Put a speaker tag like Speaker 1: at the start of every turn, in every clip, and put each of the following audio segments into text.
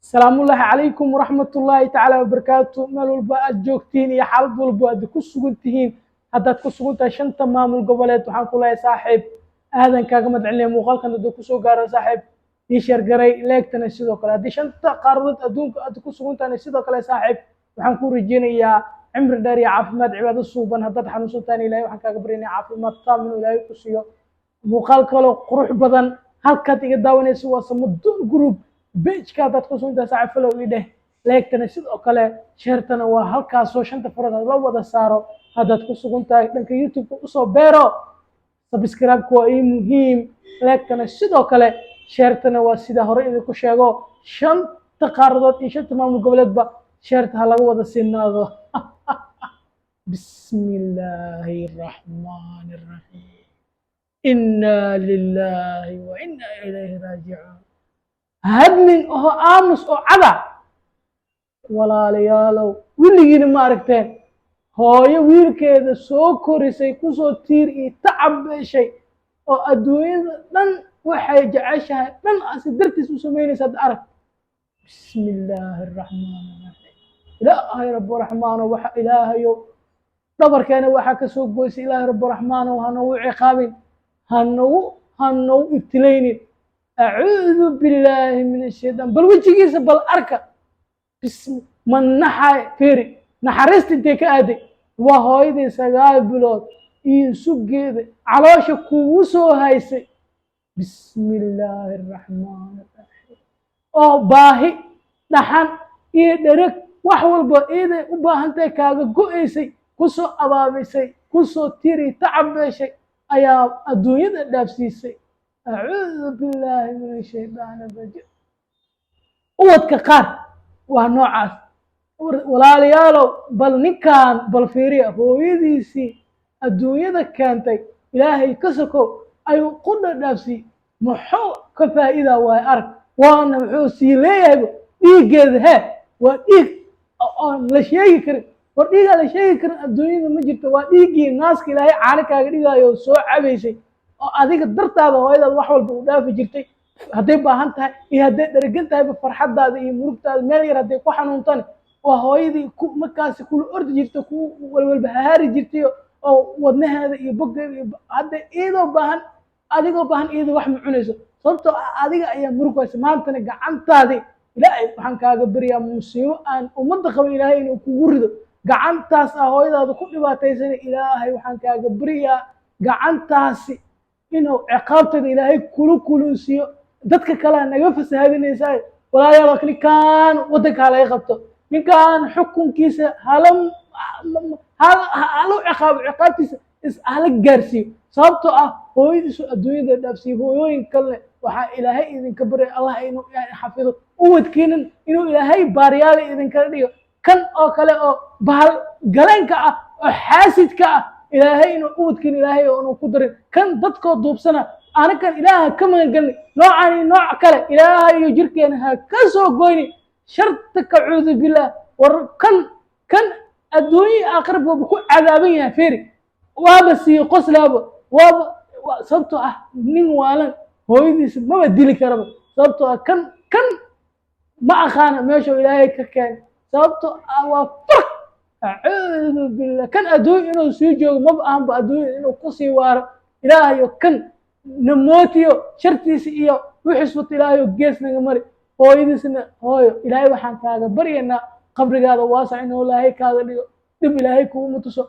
Speaker 1: السلام الله عليكم ورحمة الله تعالى وبركاته. مال والبا الجوكتين يا حالد والبا كسجنتين هذا كسجنت عشان تمام القبلات وحن كلها صاحب هذا كاغمد عليه مقال كان دو كسو غار صاحب يشر غري ليكتنا سيدو كلا دي شنت قارد ادونك اد كسجنت انا سيدو كلا صاحب waxaan ku rajeynayaa cimri dheer iyo caafimaad cibaado suuban haddaad xanuunsantaan ilaahay waxaan kaaga baryaynaa caafimaad taam inuu ilaahay ku siiyo muuqaal kaloo qurux badan halkaad iga daawanaysa waa Samadoon Group page-ka haddaad ku sugan tahay saaxiib follow ii dheh like-tana sidoo kale share-tana waa halkaasoo shanta farood la wada saaro haddaad ku sugan tahay dhanka YouTube-ka usoo beero subscribe-ku waa ii muhiim like-tana sidoo kale share-tana waa sida hore idinku sheego shanta qaaradood iyo shanta maamul goboleedba شرط هلا وضع سناده بسم الله الرحمن الرحيم إنا لله وإنا إليه راجعون هدمن أو آمس أو عدا ولا ليالو ويلي ما عرفتين هاي ويل كذا سو كورسي كوسو تير تعب شيء أو أدوين لن وحي عيشها لن أصدرت سوسميني صد أعرف بسم الله الرحمن الرحيم إلهي رب الرحمن وح إلهي دبر كان وحا كسوق بويس إلهي رب الرحمن وهنو عقاب هنو ابتلين أعوذ بالله من الشيطان بل وجهيس بل أركا بسم من نحى فيري نحرست انتك أدي وهاي دي سقال بلاد يسوق جيدي علاش كوسو هايسي بسم الله الرحمن الرحيم أو باهي نحن يدرك wax walba eeday u baahantahay kaaga go'aysay ku soo abaabisay ku soo tiri tacabeeshay ayaa adduunyada dhaafsiisay a'uudu billahi minash shaytaani rajiim wadka qaar waa noocaas walaalayaalow bal ninkaan bal fiiriya hooyadiisii adduunyada keentay ilaahay ka sokow ayuu ku dhaafsi muxuu ka faa'iida waay arag waana muxuu sii leeyahay dhiigeeda waa dhiig la sheegi karin war dhiiga la sheegi karin adduunyada ma jirto waa dhiigii naaska ilaahay caana kaaga dhigayo soo cabaysay oo adiga dartaada hooyadaad wax walba u dhaafi jirtay hadday baahan tahay iyo hadday dharagan tahayba farxadaada iyo murugtaada meel yar hadday ku xanuuntan waa hooyadii markaasi kula ordi jirta ku walwalba hahaari jirtay oo wadnaheeda iyo boggeeda iyo hadday iyadoo baahan adigoo baahan iyadoo wax ma cunayso sababtoo adiga ayaa murugaysa maantana gacantaadii ilaahay waxaan kaaga baryaa musiibo aan ummadda qaba ilaahay inuu kugu rido gacantaas ah hooyadaada ku dhibaataysan ilaahay waxaan kaaga baryaa gacantaasi inuu ciqaabtada ilaahay kula kulunsiyo dadka kale naga fasahaadinaysaa walaalayaal ninkaan waddanka laga qabto ninkaan xukunkiisa hala ciqaabtiisa hala gaarsiiyo sababtoo ah hooyadiisu adduunyada dhaafsiiyo hooyooyin kale waxaa ilaahay idinka baryay allah inuu xafido uwadkiinan inuu ilaahay baariyaala idinkaga dhigo kan oo kale oo bahal galeenka ah oo xaasidka ah ilaahay inuu uwadkiin ilaahay inuu ku darin kan dadkoo duubsana anakan ilaaha ka magangelni noocani nooc kale ilaahay iyo jirkeena ha ka soo goyni sharta kacuudu billaah war kan adduunye aakhirab waaba ku cadaaban yahay fiiri waaba sii qoslaaba waaba sababtoo ah nin waalan hooyadiisa maba dili karaba sababtoo ah kan ma aqaana meesha ilaahay ka keenay sababtoo ah waa farq a'uudu billah kan adduun inuu sii joogo maba ahanba adduun inuu ku sii waaro ilaahayo kan namootiyo shartiisa iyo wixiis wata ilaahayo gees naga mari hooyadiisna hooyo ilaahay waxaan kaaga baryaynaa qabrigaada waasac inuu ilaahay kaaga dhigo dib ilaahay kuuma tuso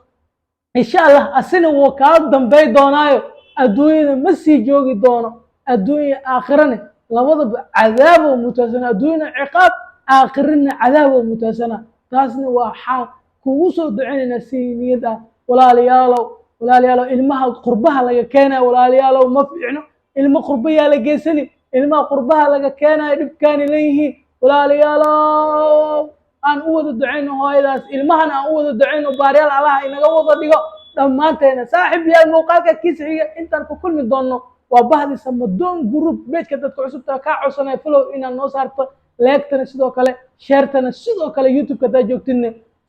Speaker 1: insha allah asina wuu kaa dambay doonaayo adduunyada ma sii joogi doono adduunya aakhirana labadaba cadaab oo mutaasana adduunyana ciqaab aakhirana cadaab oo mutaasana taasna waa xaq kugu soo duceynayna si niyad ah walaalayaalow ilmaha qurbaha laga keenayo walaalayaalow ma fiicno ilmo qurbaha la geysani ilmaha qurbaha laga keenayo dhibkaani leeyihiin walaalayaalow aan u wada duceyno hooyadaas ilmahana aan u wada duceyno baariyaal allah inaga wada dhigo dhammaanteena saaxiib yaal muuqaalka kiisiga intaan ku kulmi doono waa bahdi Samadoon Group page-ka dadka cusubta ka codsanay follow inaad noo saarto like-tana sidoo kale share-tana sidoo kale YouTube-ka daa joogtin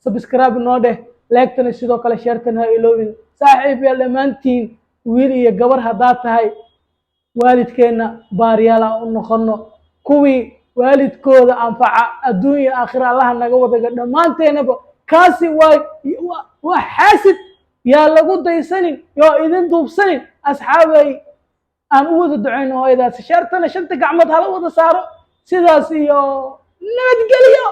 Speaker 1: subscribe noo dheh like-tana sidoo kale share-tana ha iloobin saaxiib yaal dhammaantiin wiil iyo gabar haddaad tahay waalidkeena baariyaal aan u noqono kuwii waalidkooda anfaca adduunya aakhira allaha naga wadaga dhammaanteenaba kaasi waa xaasid yaa lagu daysanin yoo idin duubsanin asxaabay aan u wada ducayno hooyadaasi shartana shanta gacmood hala wada saaro sidaas iyo nabadgelyo